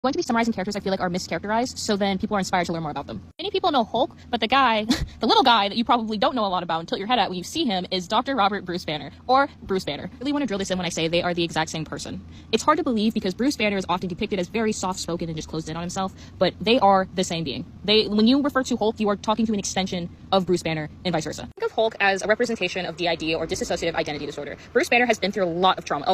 Going to be summarizing characters I feel like are mischaracterized, so then people are inspired to learn more about them. Many people know Hulk, but the guy, the little guy that you probably don't know a lot about and tilt your head at when you see him is Dr. Robert Bruce Banner, or Bruce Banner. I really want to drill this in when I say they are the exact same person. It's hard to believe because Bruce Banner is often depicted as very soft-spoken and just closed in on himself, but they are the same being. When you refer to Hulk, you are talking to an extension of Bruce Banner and vice versa. Think of Hulk as a representation of DID, or dissociative identity disorder. Bruce Banner has been through a lot of trauma.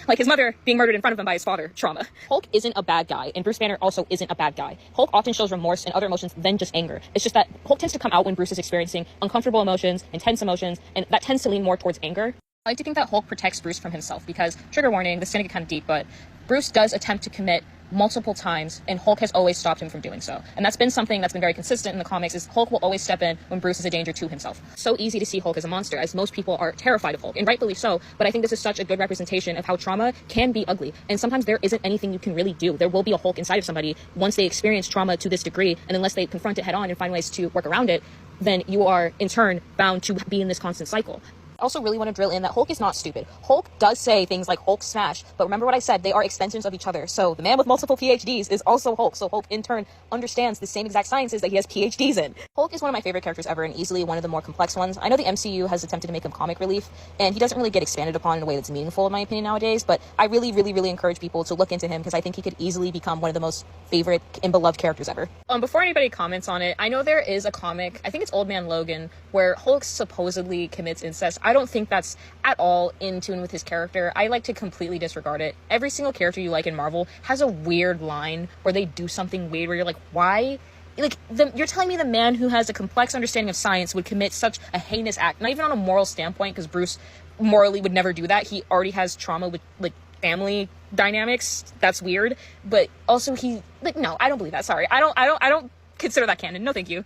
Like his mother being murdered in front of him by his father, trauma. Hulk isn't a bad guy, and Bruce Banner also isn't a bad guy. Hulk often shows remorse and other emotions than just anger. It's just that Hulk tends to come out when Bruce is experiencing uncomfortable emotions, intense emotions, and that tends to lean more towards anger. I like to think that Hulk protects Bruce from himself because, trigger warning, this is going to get kind of deep, but Bruce does attempt to commit multiple times, and Hulk has always stopped him from doing so. And that's been something that's been very consistent in the comics, is Hulk will always step in when Bruce is a danger to himself. So easy to see Hulk as a monster, as most people are terrified of Hulk, and rightfully so, but I think this is such a good representation of how trauma can be ugly, and sometimes there isn't anything you can really do. There will be a Hulk inside of somebody once they experience trauma to this degree, and unless they confront it head on and find ways to work around it, then you are, in turn, bound to be in this constant cycle. I also really want to drill in that Hulk is not stupid. Hulk does say things like Hulk smash, but remember what I said, they are extensions of each other. So the man with multiple PhDs is also Hulk. So Hulk in turn understands the same exact sciences that he has PhDs in. Hulk is one of my favorite characters ever and easily one of the more complex ones. I know the MCU has attempted to make him comic relief, and he doesn't really get expanded upon in a way that's meaningful in my opinion nowadays, but I really encourage people to look into him because I think he could easily become one of the most favorite and beloved characters ever. Before anybody comments on it, I know there is a comic, I think it's Old Man Logan, where Hulk supposedly commits incest. I don't think that's at all in tune with his character. I like to completely disregard it. Every single character you like in Marvel has a weird line where they do something weird where you're like, why? You're telling me the man who has a complex understanding of science would commit such a heinous act, not even on a moral standpoint, because Bruce morally would never do that. He already has trauma with, family dynamics. That's weird. But also no, I don't believe that. Sorry. I don't consider that canon. No, thank you.